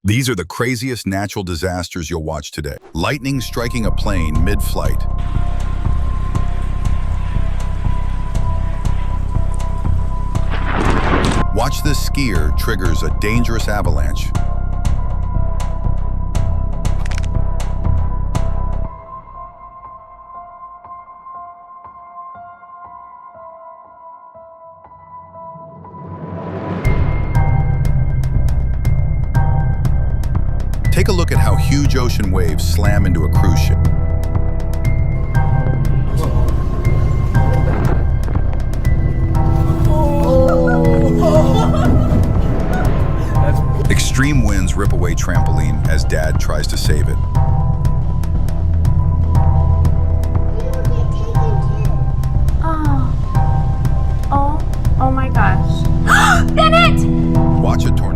These are the craziest natural disasters you'll watch today. Lightning striking a plane mid-flight. Watch this skier triggers a dangerous avalanche. Take a look at how huge ocean waves slam into a cruise ship. Extreme winds rip away trampoline as Dad tries to save it. Oh my gosh. Bennett! Watch a tornado.